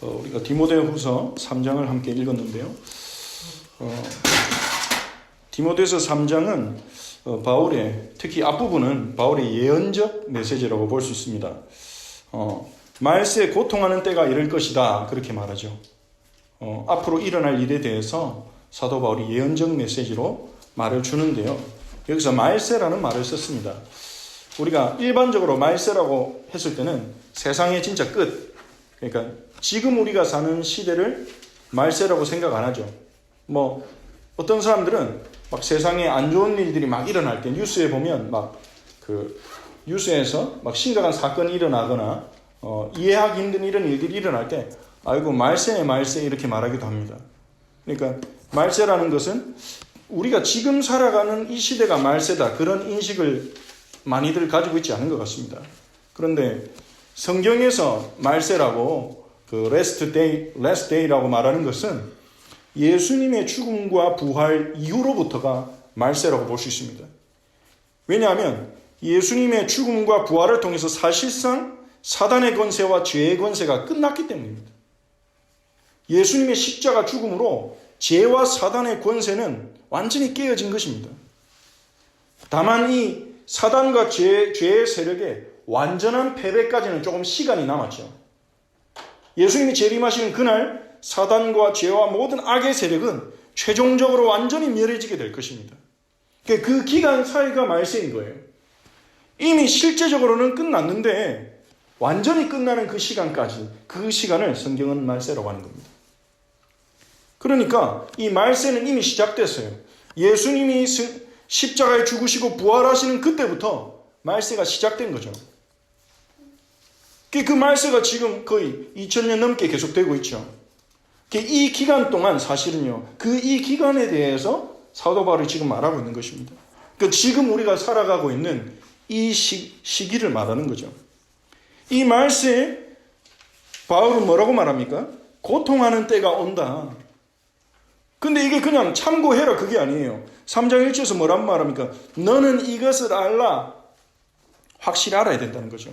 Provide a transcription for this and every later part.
우리가 디모데후서 3장을 함께 읽었는데요. 디모데후서 3장은 바울의, 특히 앞부분은 바울의 예언적 메시지라고 볼 수 있습니다. 말세에 고통하는 때가 이를 것이다, 그렇게 말하죠. 앞으로 일어날 일에 대해서 사도 바울이 예언적 메시지로 말을 주는데요. 여기서 말세라는 말을 썼습니다. 우리가 일반적으로 말세라고 했을 때는 세상의 진짜 끝, 그러니까 지금 우리가 사는 시대를 말세라고 생각 안 하죠. 어떤 사람들은 막 세상에 안 좋은 일들이 막 일어날 때 뉴스에 보면 뉴스에서 막 심각한 사건이 일어나거나 이해하기 힘든 이런 일들이 일어날 때 아이고 말세 이렇게 말하기도 합니다. 그러니까 말세라는 것은 우리가 지금 살아가는 이 시대가 말세다, 그런 인식을 많이들 가지고 있지 않은 것 같습니다. 그런데 성경에서 말세라고 last day라고 말하는 것은 예수님의 죽음과 부활 이후로부터가 말세라고 볼 수 있습니다. 왜냐하면 예수님의 죽음과 부활을 통해서 사실상 사단의 권세와 죄의 권세가 끝났기 때문입니다. 예수님의 십자가 죽음으로 죄와 사단의 권세는 완전히 깨어진 것입니다. 다만 이 사단과 죄의 세력의 완전한 패배까지는 조금 시간이 남았죠. 예수님이 재림하시는 그날 사단과 죄와 모든 악의 세력은 최종적으로 완전히 멸해지게 될 것입니다. 그 기간 사이가 말세인 거예요. 이미 실제적으로는 끝났는데 완전히 끝나는 그 시간까지, 그 시간을 성경은 말세라고 하는 겁니다. 그러니까 이 말세는 이미 시작됐어요. 예수님이 십자가에 죽으시고 부활하시는 그때부터 말세가 시작된 거죠. 그 말세가 지금 거의 2000년 넘게 계속되고 있죠. 이 기간 동안 사실은요, 이 기간에 대해서 사도 바울이 지금 말하고 있는 것입니다. 지금 우리가 살아가고 있는 이 시기를 말하는 거죠. 이 말세에 바울은 뭐라고 말합니까? 고통하는 때가 온다. 근데 이게 그냥 참고해라, 그게 아니에요. 3장 1절에서 뭐라고 말합니까? 너는 이것을 알라. 확실히 알아야 된다는 거죠.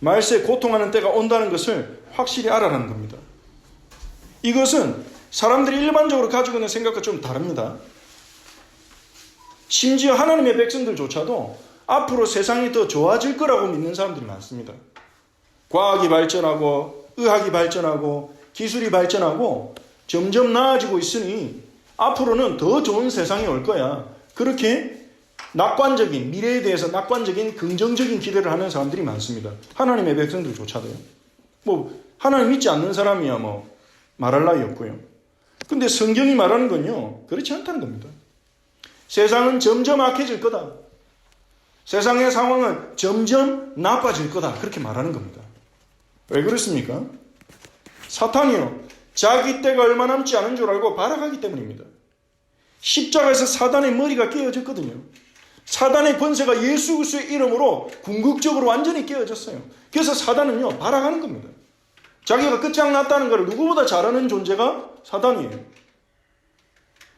말세에 고통하는 때가 온다는 것을 확실히 알아라는 겁니다. 이것은 사람들이 일반적으로 가지고 있는 생각과 좀 다릅니다. 심지어 하나님의 백성들조차도 앞으로 세상이 더 좋아질 거라고 믿는 사람들이 많습니다. 과학이 발전하고 의학이 발전하고 기술이 발전하고 점점 나아지고 있으니 앞으로는 더 좋은 세상이 올 거야. 그렇게 낙관적인, 미래에 대해서 낙관적인 긍정적인 기대를 하는 사람들이 많습니다. 하나님의 백성들조차도요. 하나님 믿지 않는 사람이야 말할 나위 없고요. 근데 성경이 말하는 건요, 그렇지 않다는 겁니다. 세상은 점점 악해질 거다. 세상의 상황은 점점 나빠질 거다. 그렇게 말하는 겁니다. 왜 그렇습니까? 사탄이요, 자기 때가 얼마 남지 않은 줄 알고 발악하기 때문입니다. 십자가에서 사단의 머리가 깨어졌거든요. 사단의 권세가 예수 그리스도의 이름으로 궁극적으로 완전히 깨어졌어요. 그래서 사단은요, 발악하는 겁니다. 자기가 끝장났다는 걸 누구보다 잘 아는 존재가 사단이에요.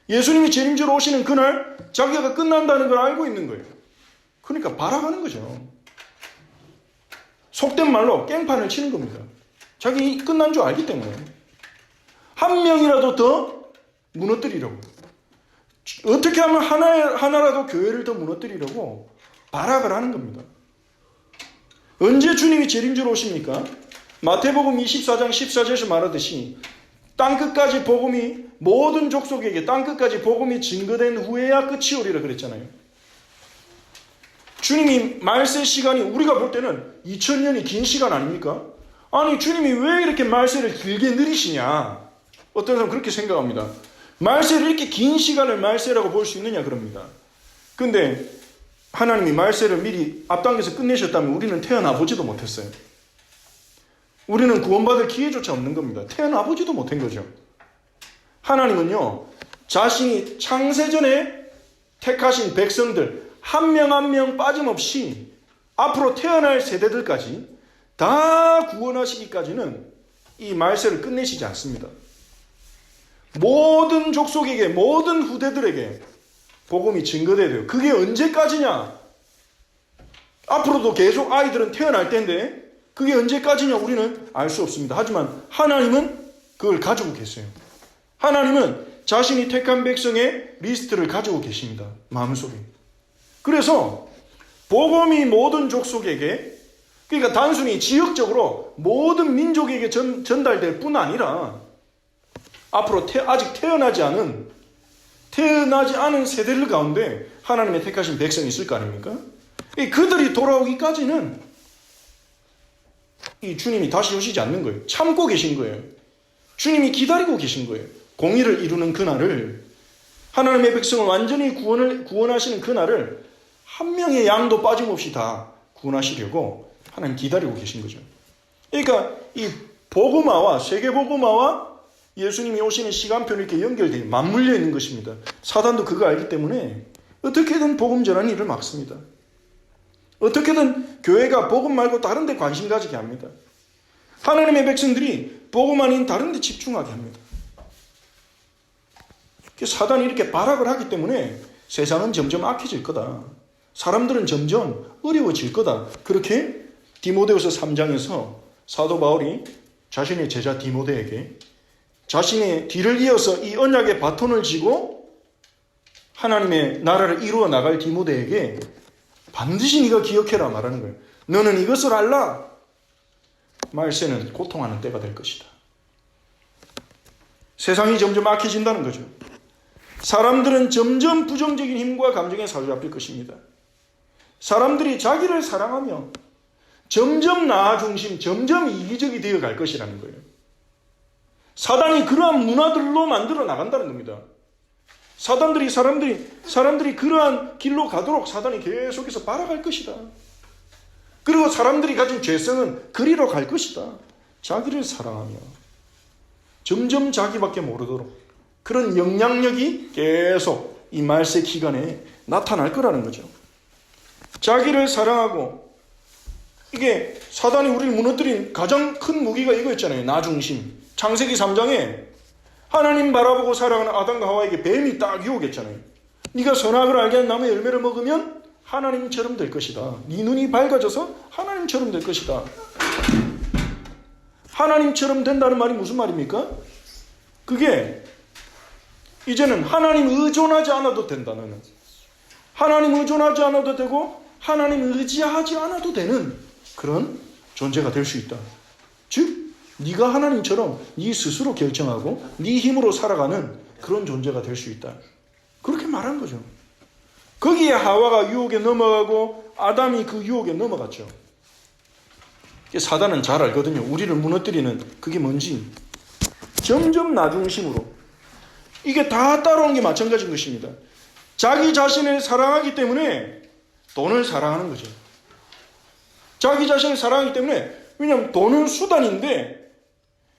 예수님이 재림주로 오시는 그날 자기가 끝난다는 걸 알고 있는 거예요. 그러니까 발악하는 거죠. 속된 말로 깽판을 치는 겁니다. 자기 끝난 줄 알기 때문에. 한 명이라도 더 무너뜨리려고. 어떻게 하면 하나라도 교회를 더 무너뜨리려고 발악을 하는 겁니다. 언제 주님이 재림주로 오십니까? 마태복음 24장 14절에서 말하듯이 땅끝까지 복음이, 모든 족속에게 땅끝까지 복음이 증거된 후에야 끝이 오리라 그랬잖아요. 주님이 말세 시간이 우리가 볼 때는 2000년이 긴 시간 아닙니까? 아니 주님이 왜 이렇게 말세를 길게 느리시냐? 어떤 사람은 그렇게 생각합니다. 말세를 이렇게 긴 시간을 말세라고 볼 수 있느냐 그럽니다. 근데 하나님이 말세를 미리 앞당겨서 끝내셨다면 우리는 태어나 보지도 못했어요. 우리는 구원받을 기회조차 없는 겁니다. 태어나 보지도 못한 거죠. 하나님은요, 자신이 창세전에 택하신 백성들 한 명 한 명 빠짐없이 앞으로 태어날 세대들까지 다 구원하시기까지는 이 말세를 끝내시지 않습니다. 모든 족속에게, 모든 후대들에게 복음이 증거돼야 돼요. 그게 언제까지냐? 앞으로도 계속 아이들은 태어날 텐데 그게 언제까지냐 우리는 알 수 없습니다. 하지만 하나님은 그걸 가지고 계세요. 하나님은 자신이 택한 백성의 리스트를 가지고 계십니다. 마음속에. 그래서 복음이 모든 족속에게, 그러니까 단순히 지역적으로 모든 민족에게 전달될 뿐 아니라 앞으로 아직 태어나지 않은 세대들 가운데 하나님의 택하신 백성이 있을 거 아닙니까? 그들이 돌아오기까지는 이 주님이 다시 오시지 않는 거예요. 참고 계신 거예요. 주님이 기다리고 계신 거예요. 공의를 이루는 그날을, 하나님의 백성을 완전히 구원하시는 그날을 한 명의 양도 빠짐없이 다 구원하시려고 하나님 기다리고 계신 거죠. 그러니까 이 복음화와 세계 복음화와 예수님이 오시는 시간표는 이렇게 연결되어 맞물려 있는 것입니다. 사단도 그거 알기 때문에 어떻게든 복음 전하는 일을 막습니다. 어떻게든 교회가 복음 말고 다른 데 관심 가지게 합니다. 하나님의 백성들이 복음 아닌 다른 데 집중하게 합니다. 사단이 이렇게 발악을 하기 때문에 세상은 점점 악해질 거다. 사람들은 점점 어려워질 거다. 그렇게 디모데후서 3장에서 사도 바울이 자신의 제자 디모데에게 자신의 뒤를 이어서 이 언약의 바톤을 쥐고 하나님의 나라를 이루어 나갈 디모데에게 반드시 네가 기억해라 말하는 거예요. 너는 이것을 알라. 말세는 고통하는 때가 될 것이다. 세상이 점점 악해진다는 거죠. 사람들은 점점 부정적인 힘과 감정에 사로잡힐 것입니다. 사람들이 자기를 사랑하며 점점 나 중심, 점점 이기적이 되어갈 것이라는 거예요. 사단이 그러한 문화들로 만들어 나간다는 겁니다. 사람들이 그러한 길로 가도록 사단이 계속해서 발악할 것이다. 그리고 사람들이 가진 죄성은 그리로 갈 것이다. 자기를 사랑하며 점점 자기밖에 모르도록 그런 영향력이 계속 이 말세 기간에 나타날 거라는 거죠. 자기를 사랑하고, 이게 사단이 우리를 무너뜨린 가장 큰 무기가 이거였잖아요. 나 중심. 창세기 3장에 하나님 바라보고 살아가는 아담과 하와에게 뱀이 딱 유혹했잖아요. 네가 선악을 알게 하는 나무의 열매를 먹으면 하나님처럼 될 것이다. 네 눈이 밝아져서 하나님처럼 될 것이다. 하나님처럼 된다는 말이 무슨 말입니까? 그게 이제는 하나님 의존하지 않아도 된다. 너는 하나님 의존하지 않아도 되고 하나님 의지하지 않아도 되는 그런 존재가 될 수 있다. 즉 네가 하나님처럼 네 스스로 결정하고 네 힘으로 살아가는 그런 존재가 될 수 있다. 그렇게 말한 거죠. 거기에 하와가 유혹에 넘어가고 아담이 그 유혹에 넘어갔죠. 사단은 잘 알거든요. 우리를 무너뜨리는 그게 뭔지. 점점 나 중심으로. 이게 다 따라오는 게 마찬가지인 것입니다. 자기 자신을 사랑하기 때문에 돈을 사랑하는 거죠. 자기 자신을 사랑하기 때문에, 왜냐하면 돈은 수단인데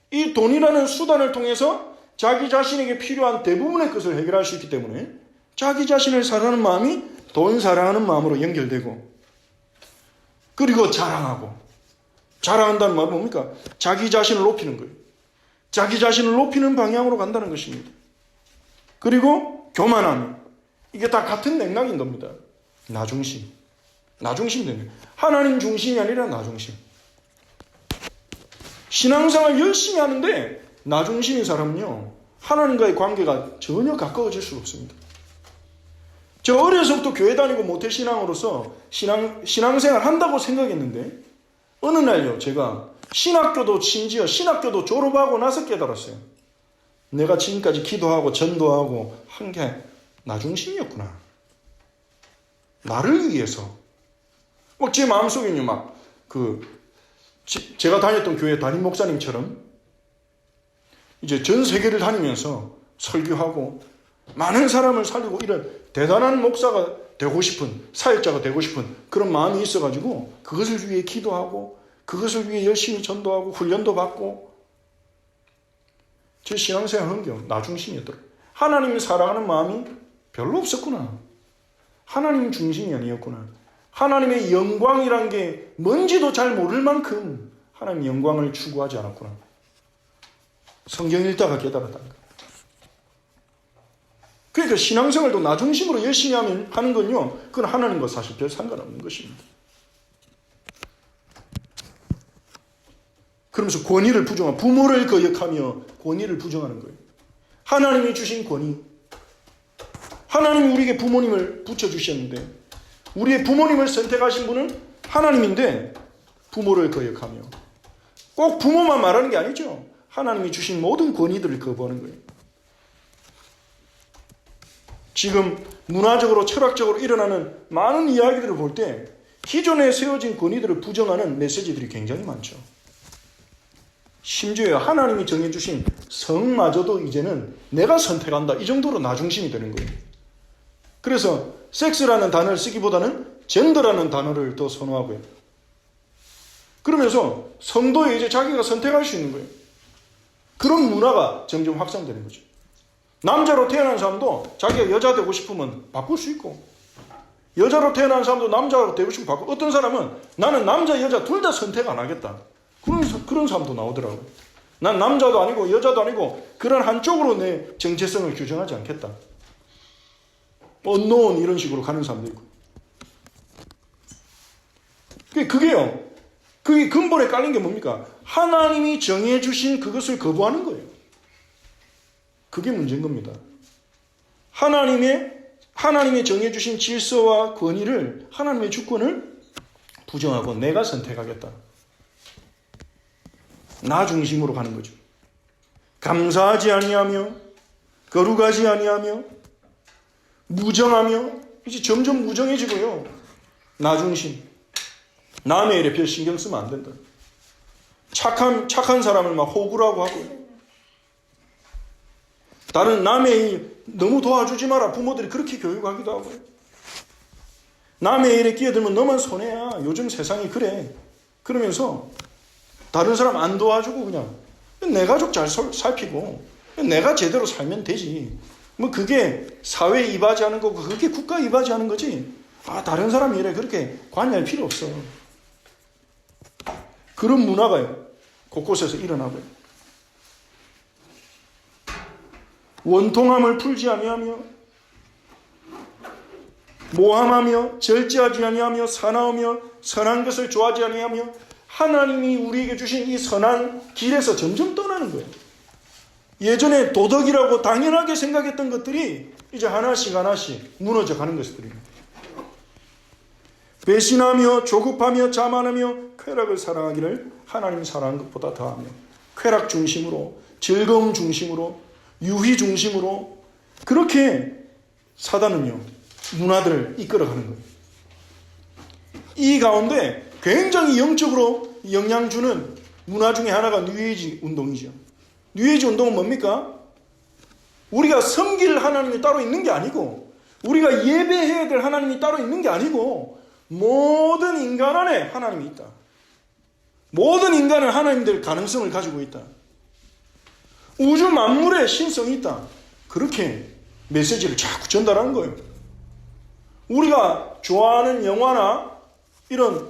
이 돈이라는 수단을 통해서 자기 자신에게 필요한 대부분의 것을 해결할 수 있기 때문에 자기 자신을 사랑하는 마음이 돈 사랑하는 마음으로 연결되고, 그리고 자랑하고, 자랑한다는 말은 뭡니까? 자기 자신을 높이는 거예요. 자기 자신을 높이는 방향으로 간다는 것입니다. 그리고 교만함, 이게 다 같은 맥락인 겁니다. 나 중심. 나 중심 되는 거예요. 하나님 중심이 아니라 나 중심. 신앙생활 열심히 하는데 나 중심인 사람은요, 하나님과의 관계가 전혀 가까워질 수가 없습니다. 저 어려서부터 교회 다니고 모태신앙으로서 신앙생활 한다고 생각했는데 어느 날요, 제가 심지어 신학교도 졸업하고 나서 깨달았어요. 내가 지금까지 기도하고 전도하고 한 게 나 중심이었구나. 나를 위해서. 제 마음속에는요, 제가 다녔던 교회 담임 목사님처럼 이제 전 세계를 다니면서 설교하고 많은 사람을 살리고 이런 대단한 목사가 되고 싶은, 사역자가 되고 싶은 그런 마음이 있어가지고 그것을 위해 기도하고 그것을 위해 열심히 전도하고 훈련도 받고, 제 신앙생활 환경 나 중심이었더라고요. 하나님을 사랑하는 마음이 별로 없었구나. 하나님 중심이 아니었구나. 하나님의 영광이란 게 뭔지도 잘 모를 만큼 하나님의 영광을 추구하지 않았구나. 성경 읽다가 깨달았다는 거예요. 그러니까 신앙생활도 나 중심으로 열심히 하는 건요, 그건 하나님과 사실 별 상관없는 것입니다. 그러면서 권위를 부정하고 부모를 거역하며 권위를 부정하는 거예요. 하나님이 주신 권위. 하나님이 우리에게 부모님을 붙여주셨는데 우리의 부모님을 선택하신 분은 하나님인데 부모를 거역하며 꼭 부모만 말하는 게 아니죠. 하나님이 주신 모든 권위들을 거부하는 거예요. 지금 문화적으로 철학적으로 일어나는 많은 이야기들을 볼 때 기존에 세워진 권위들을 부정하는 메시지들이 굉장히 많죠. 심지어 하나님이 정해주신 성마저도 이제는 내가 선택한다 이 정도로 나중심이 되는 거예요. 그래서 섹스라는 단어를 쓰기보다는 젠더라는 단어를 더 선호하고요. 그러면서 성도에 이제 자기가 선택할 수 있는 거예요. 그런 문화가 점점 확산되는 거죠. 남자로 태어난 사람도 자기가 여자 되고 싶으면 바꿀 수 있고 여자로 태어난 사람도 남자로 되고 싶으면 바꾸고 어떤 사람은 나는 남자 여자 둘 다 선택 안 하겠다. 그런 사람도 나오더라고요. 난 남자도 아니고 여자도 아니고 그런 한쪽으로 내 정체성을 규정하지 않겠다. 언노운 이런 식으로 가는 사람도 있고. 그게요. 그게 근본에 깔린 게 뭡니까? 하나님이 정해주신 그것을 거부하는 거예요. 그게 문제인 겁니다. 하나님이 정해주신 질서와 권위를, 하나님의 주권을 부정하고 내가 선택하겠다. 나 중심으로 가는 거죠. 감사하지 아니하며, 거룩하지 아니하며, 무정하며, 이제 점점 무정해지고요. 나 중심. 남의 일에 별 신경 쓰면 안 된다. 착한 사람을 막 호구라고 하고, 다른 남의 일 너무 도와주지 마라. 부모들이 그렇게 교육하기도 하고요. 남의 일에 끼어들면 너만 손해야. 요즘 세상이 그래. 그러면서 다른 사람 안 도와주고 그냥 내 가족 잘 살피고 내가 제대로 살면 되지. 뭐 그게 사회에 이바지하는 거고 그게 국가에 이바지하는 거지. 다른 사람 일에 그렇게 관여할 필요 없어. 그런 문화가요. 곳곳에서 일어나고요. 원통함을 풀지 아니하며 모함하며 절제하지 아니하며 사나우며 선한 것을 좋아하지 아니하며 하나님이 우리에게 주신 이 선한 길에서 점점 떠나는 거예요. 예전에 도덕이라고 당연하게 생각했던 것들이 이제 하나씩 무너져 가는 것들입니다. 배신하며 조급하며 자만하며 쾌락을 사랑하기를 하나님이 사랑하는 것보다 더하며 쾌락 중심으로 즐거움 중심으로 유희 중심으로 그렇게 사단은요 문화들을 이끌어가는 거예요. 이 가운데 굉장히 영적으로 영향 주는 문화 중에 하나가 뉴에이지 운동이죠. 뉴에이지 운동은 뭡니까? 우리가 섬길 하나님이 따로 있는 게 아니고 우리가 예배해야 될 하나님이 따로 있는 게 아니고 모든 인간 안에 하나님이 있다. 모든 인간은 하나님들 가능성을 가지고 있다. 우주 만물에 신성이 있다. 그렇게 메시지를 자꾸 전달하는 거예요. 우리가 좋아하는 영화나 이런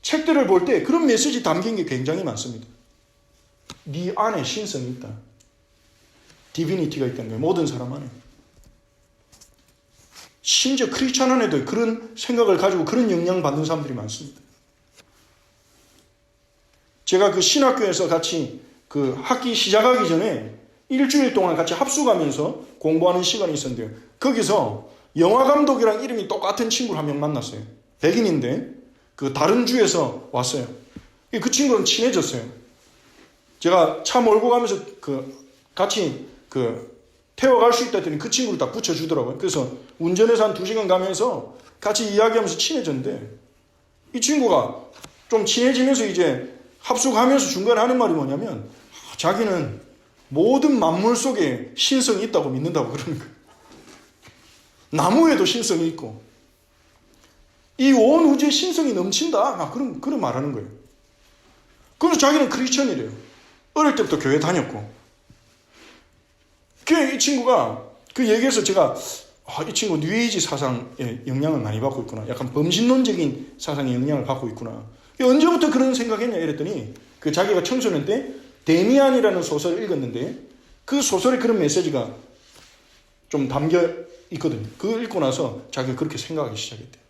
책들을 볼 때 그런 메시지 담긴 게 굉장히 많습니다. 네 안에 신성이 있다. 디비니티가 있다는 거예요. 모든 사람 안에. 심지어 크리스찬 안에도 그런 생각을 가지고 그런 영향을 받는 사람들이 많습니다. 제가 그 신학교에서 같이 그 학기 시작하기 전에 일주일 동안 같이 합숙하면서 공부하는 시간이 있었는데요. 거기서 영화 감독이랑 이름이 똑같은 친구를 한 명 만났어요. 백인인데 그 다른 주에서 왔어요. 그 친구랑 친해졌어요. 제가 차 몰고 가면서 같이 태워갈 수 있다 했더니 그 친구를 다 붙여주더라고요. 그래서 운전해서 한 2시간 가면서 같이 이야기하면서 친해졌는데 이 친구가 좀 친해지면서 이제 합숙하면서 중간에 하는 말이 뭐냐면 자기는 모든 만물 속에 신성이 있다고 믿는다고 그러는 거예요. 나무에도 신성이 있고 이 온 우주에 신성이 넘친다. 그런 말하는 거예요. 그래서 자기는 크리스천이래요. 어릴 때부터 교회 다녔고. 이 친구가 그 얘기에서 제가 이 친구 뉴에이지 사상에 영향을 많이 받고 있구나. 약간 범신론적인 사상에 영향을 받고 있구나. 언제부터 그런 생각했냐 이랬더니 자기가 청소년 때 데미안이라는 소설을 읽었는데 그 소설에 그런 메시지가 좀 담겨 있거든요. 그걸 읽고 나서 자기가 그렇게 생각하기 시작했대요.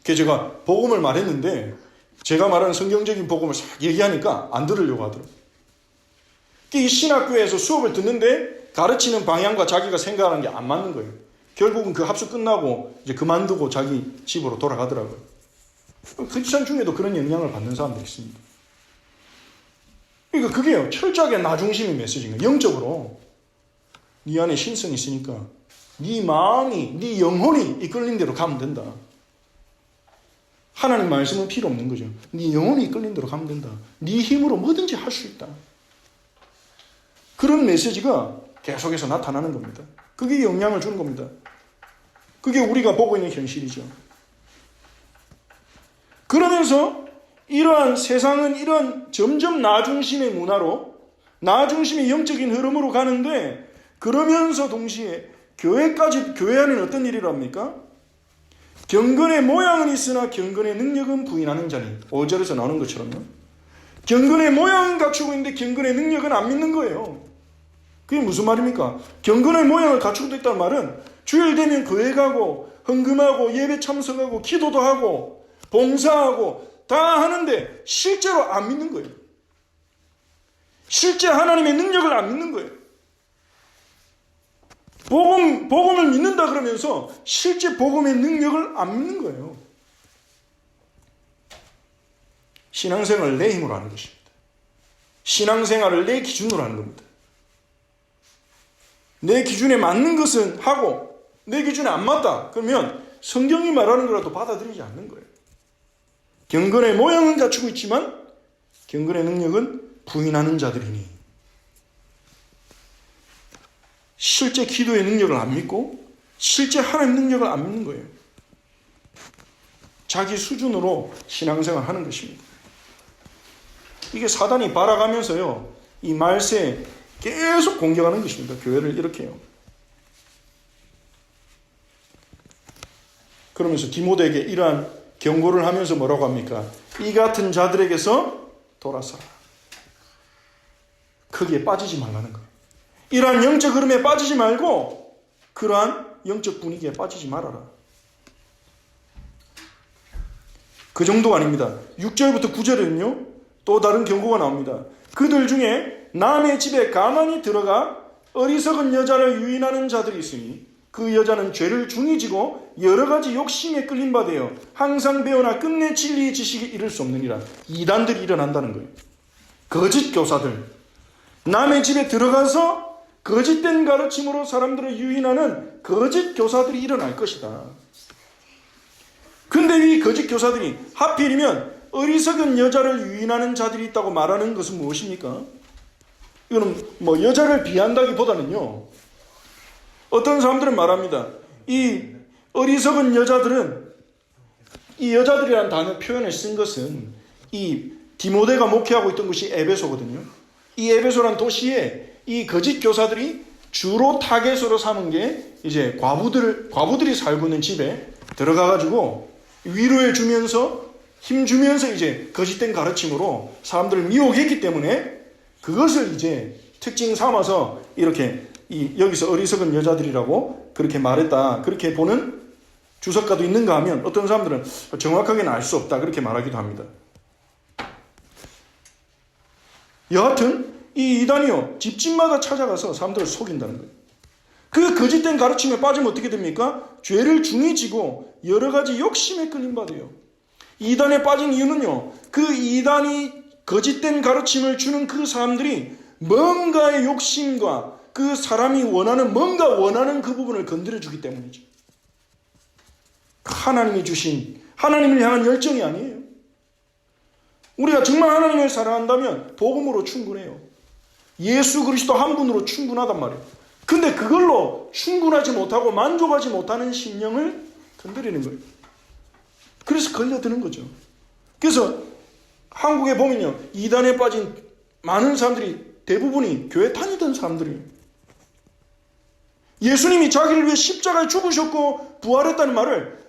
그래서 제가 복음을 말했는데 제가 말하는 성경적인 복음을 싹 얘기하니까 안 들으려고 하더라고요. 이 신학교에서 수업을 듣는데 가르치는 방향과 자기가 생각하는 게 안 맞는 거예요. 결국은 그 합수 끝나고 이제 그만두고 자기 집으로 돌아가더라고요. 크리스천 중에도 그런 영향을 받는 사람들이 있습니다. 그러니까 그게요, 철저하게 나 중심의 메시지인 거예요. 영적으로 네 안에 신성이 있으니까 네 마음이, 네 영혼이 이끌린 대로 가면 된다. 하나님 말씀은 필요 없는 거죠. 네 영혼이 이끌린 대로 가면 된다. 네 힘으로 뭐든지 할 수 있다. 그런 메시지가 계속해서 나타나는 겁니다. 그게 영향을 주는 겁니다. 그게 우리가 보고 있는 현실이죠. 그러면서 이러한 세상은 이런 점점 나 중심의 문화로, 나 중심의 영적인 흐름으로 가는데, 그러면서 동시에 교회 안에는 어떤 일이랍니까? 경건의 모양은 있으나 경건의 능력은 부인하는 자니. 5절에서 나오는 것처럼요. 경건의 모양은 갖추고 있는데 경건의 능력은 안 믿는 거예요. 그게 무슨 말입니까? 경건의 모양을 갖추고 있다는 말은 주일 되면 교회 가고 헌금하고 예배 참석하고 기도도 하고 봉사하고 다 하는데 실제로 안 믿는 거예요. 실제 하나님의 능력을 안 믿는 거예요. 복음을 믿는다 그러면서 실제 복음의 능력을 안 믿는 거예요. 신앙생활을 내 힘으로 하는 것입니다. 신앙생활을 내 기준으로 하는 겁니다. 내 기준에 맞는 것은 하고 내 기준에 안 맞다 그러면 성경이 말하는 거라도 받아들이지 않는 거예요. 경건의 모양은 갖추고 있지만 경건의 능력은 부인하는 자들이니, 실제 기도의 능력을 안 믿고 실제 하나님의 능력을 안 믿는 거예요. 자기 수준으로 신앙생활을 하는 것입니다. 이게 사단이 발아가면서요, 이 말세에 계속 공격하는 것입니다. 교회를 이렇게요. 그러면서 디모데에게 이러한 경고를 하면서 뭐라고 합니까? 이 같은 자들에게서 돌아서라. 거기에 빠지지 말라는 거예요. 이러한 영적 흐름에 빠지지 말고 그러한 영적 분위기에 빠지지 말아라. 그 정도가 아닙니다. 6절부터 9절에는요, 또 다른 경고가 나옵니다. 그들 중에 남의 집에 가만히 들어가 어리석은 여자를 유인하는 자들이 있으니 그 여자는 죄를 중히 지고 여러 가지 욕심에 끌린 바 되어 항상 배우나 끝내 진리의 지식에 이를 수 없느니라. 이단들이 일어난다는 거예요. 거짓 교사들. 남의 집에 들어가서 거짓된 가르침으로 사람들을 유인하는 거짓 교사들이 일어날 것이다. 근데 이 거짓 교사들이 하필이면 어리석은 여자를 유인하는 자들이 있다고 말하는 것은 무엇입니까? 이거는 뭐 여자를 비한다기보다는요, 어떤 사람들은 말합니다. 이 어리석은 여자들은, 이 여자들이라는 단어 표현을 쓴 것은 이 디모데가 목회하고 있던 곳이 에베소거든요. 이 에베소라는 도시에 이 거짓 교사들이 주로 타겟으로 삼은 게 이제 과부들이 살고 있는 집에 들어가가지고 위로해 주면서 힘 주면서 이제 거짓된 가르침으로 사람들을 미혹했기 때문에 그것을 이제 특징 삼아서 이렇게 여기서 어리석은 여자들이라고 그렇게 말했다. 그렇게 보는 주석가도 있는가 하면 어떤 사람들은 정확하게는 알 수 없다. 그렇게 말하기도 합니다. 여하튼 이 이단이요, 집집마다 찾아가서 사람들을 속인다는 거예요. 그 거짓된 가르침에 빠지면 어떻게 됩니까? 죄를 중히 지고 여러 가지 욕심에 끌린 바 돼요. 이단에 빠진 이유는요, 그 이단이 거짓된 가르침을 주는 그 사람들이 뭔가의 욕심과 그 사람이 뭔가 원하는 그 부분을 건드려주기 때문이죠. 하나님이 주신, 하나님을 향한 열정이 아니에요. 우리가 정말 하나님을 사랑한다면 복음으로 충분해요. 예수 그리스도 한 분으로 충분하단 말이에요. 근데 그걸로 충분하지 못하고 만족하지 못하는 심령을 건드리는 거예요. 그래서 걸려드는 거죠. 그래서 한국에 보면요, 이단에 빠진 많은 사람들이 대부분이 교회 다니던 사람들이에요. 예수님이 자기를 위해 십자가에 죽으셨고 부활했다는 말을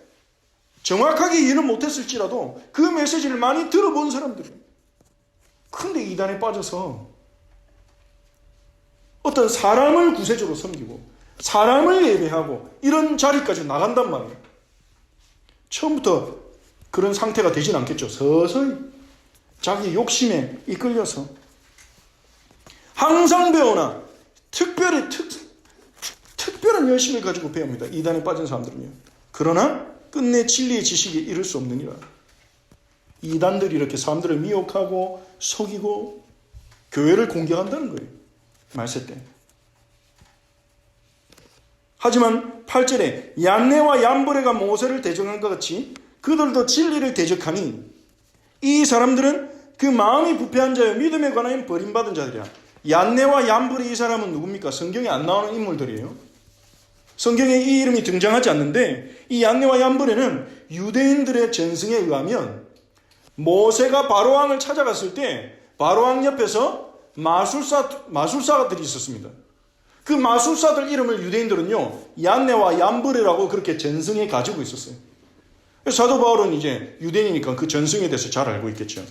정확하게 이해는 못했을지라도 그 메시지를 많이 들어본 사람들이에요. 근데 이단에 빠져서 어떤 사람을 구세주로 섬기고 사람을 예배하고 이런 자리까지 나간단 말이에요. 처음부터 그런 상태가 되진 않겠죠. 서서히 자기 욕심에 이끌려서 항상 배우나 특별한 열심을 가지고 배웁니다. 이단에 빠진 사람들은요. 그러나 끝내 진리의 지식에 이를 수 없느니라. 이단들이 이렇게 사람들을 미혹하고 속이고 교회를 공격한다는 거예요. 말세 때. 하지만 8절에 얀네와 얀브레가 모세를 대적한 것 같이 그들도 진리를 대적하니 이 사람들은 그 마음이 부패한 자여 믿음에 관하여 버림받은 자들이야. 얀네와 얀브레 이 사람은 누굽니까? 성경에 안 나오는 인물들이에요. 성경에 이 이름이 등장하지 않는데 이 얀네와 얀브레는 유대인들의 전승에 의하면 모세가 바로왕을 찾아갔을 때 바로왕 옆에서 마술사들이 있었습니다. 그 마술사들 이름을 유대인들은요 얀네와 얀브레라고 그렇게 전승해 가지고 있었어요. 사도 바울은 이제 유대인이니까 그 전승에 대해서 잘 알고 있겠죠.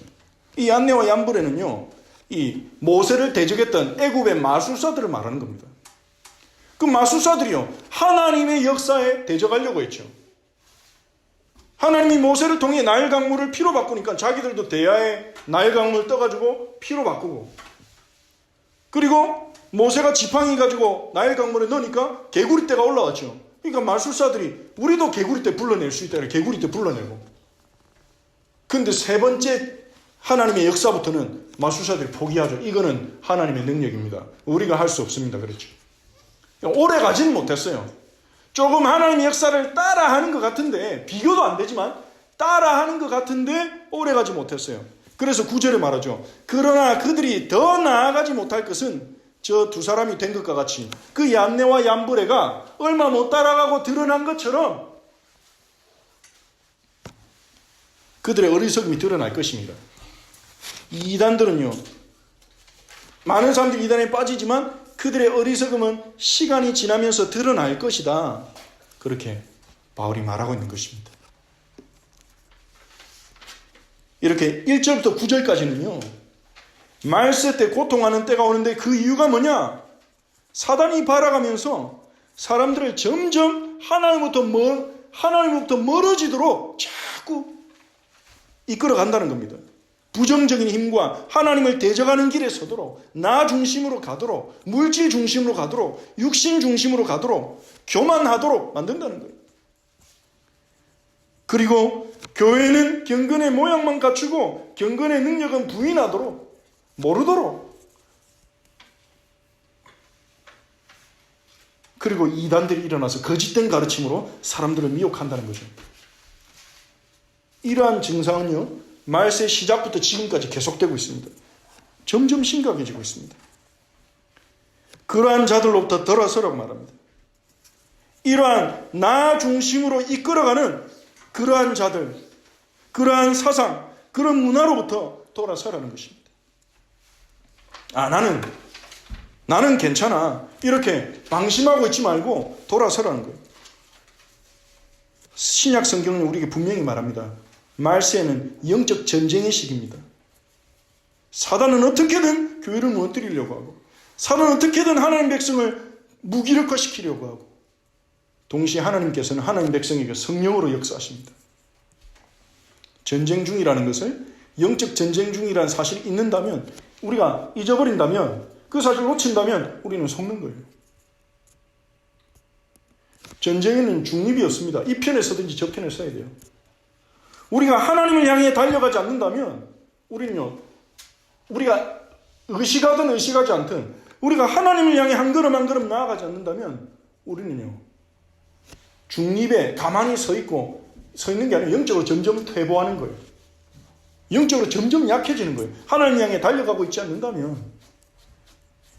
이 얀네와 얀브레는요 이 모세를 대적했던 애굽의 마술사들을 말하는 겁니다. 그 마술사들이요 하나님의 역사에 대적하려고 했죠. 하나님이 모세를 통해 나일 강물을 피로 바꾸니까 자기들도 대야에 나일 강물을 떠가지고 피로 바꾸고, 그리고 모세가 지팡이 가지고 나일 강물에 넣으니까 개구리떼가 올라왔죠. 그러니까 마술사들이 우리도 개구리떼 불러낼 수 있다. 개구리떼 불러내고. 근데 세 번째 하나님의 역사부터는 마술사들이 포기하죠. 이거는 하나님의 능력입니다. 우리가 할 수 없습니다. 그렇죠. 오래 가지는 못했어요. 조금 하나님의 역사를 따라하는 것 같은데, 비교도 안 되지만 따라하는 것 같은데 오래 가지 못했어요. 그래서 9절에 말하죠. 그러나 그들이 더 나아가지 못할 것은 저 두 사람이 된 것과 같이 그 얀네와 얀브레가 얼마 못 따라가고 드러난 것처럼 그들의 어리석음이 드러날 것입니다. 이단들은요, 많은 사람들이 이단에 빠지지만 그들의 어리석음은 시간이 지나면서 드러날 것이다. 그렇게 바울이 말하고 있는 것입니다. 이렇게 1절부터 9절까지는요. 말세 때 고통하는 때가 오는데 그 이유가 뭐냐? 사단이 발아가면서 사람들을 점점 하나님으로부터 멀어지도록 자꾸 이끌어 간다는 겁니다. 부정적인 힘과 하나님을 대적하는 길에 서도록, 나 중심으로 가도록, 물질 중심으로 가도록, 육신 중심으로 가도록, 교만하도록 만든다는 거예요. 그리고 교회는 경건의 모양만 갖추고 경건의 능력은 부인하도록, 모르도록, 그리고 이단들이 일어나서 거짓된 가르침으로 사람들을 미혹한다는 거죠. 이러한 증상은요, 말세 시작부터 지금까지 계속되고 있습니다. 점점 심각해지고 있습니다. 그러한 자들로부터 돌아서라고 말합니다. 이러한 나 중심으로 이끌어가는 그러한 자들, 그러한 사상, 그런 문화로부터 돌아서라는 것입니다. 나는 괜찮아. 이렇게 방심하고 있지 말고 돌아서라는 거예요. 신약 성경은 우리에게 분명히 말합니다. 말세는 영적 전쟁의 시기입니다. 사단은 어떻게든 교회를 무너뜨리려고 하고, 사단은 어떻게든 하나님 백성을 무기력화시키려고 하고, 동시에 하나님께서는 하나님 백성에게 성령으로 역사하십니다. 전쟁 중이라는 것을, 영적 전쟁 중이라는 사실이 있는다면, 우리가 잊어버린다면, 그 사실을 놓친다면 우리는 속는 거예요. 전쟁에는 중립이 없습니다. 이 편에 서든지 저 편에 서야 돼요. 우리가 하나님을 향해 달려가지 않는다면, 우리가 의식하든 의식하지 않든, 우리가 하나님을 향해 한 걸음 한 걸음 나아가지 않는다면, 우리는요, 중립에 가만히 서 있는 게 아니라 영적으로 점점 퇴보하는 거예요. 영적으로 점점 약해지는 거예요. 하나님 향해 달려가고 있지 않는다면,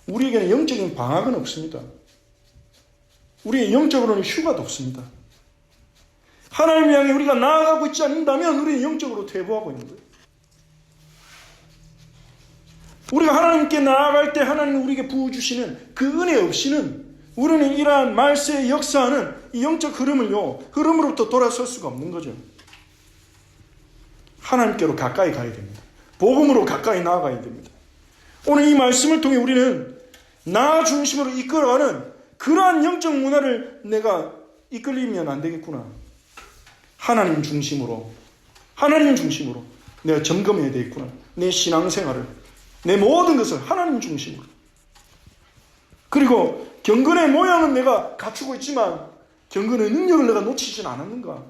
우리에게는 영적인 방학은 없습니다. 우리의 영적으로는 휴가도 없습니다. 하나님 향해 우리가 나아가고 있지 않는다면 우리는 영적으로 퇴보하고 있는 거예요. 우리가 하나님께 나아갈 때 하나님이 우리에게 부어주시는 그 은혜 없이는 우리는 이러한 말세의 역사하는 이 영적 흐름으로부터 돌아설 수가 없는 거죠. 하나님께로 가까이 가야 됩니다. 복음으로 가까이 나아가야 됩니다. 오늘 이 말씀을 통해 우리는 나 중심으로 이끌어가는 그러한 영적 문화를 내가 이끌리면 안 되겠구나. 하나님 중심으로 하나님 중심으로 내가 점검해야 되겠구나. 내 신앙생활을, 내 모든 것을 하나님 중심으로. 그리고 경건의 모양은 내가 갖추고 있지만 경건의 능력을 내가 놓치진 않았는가.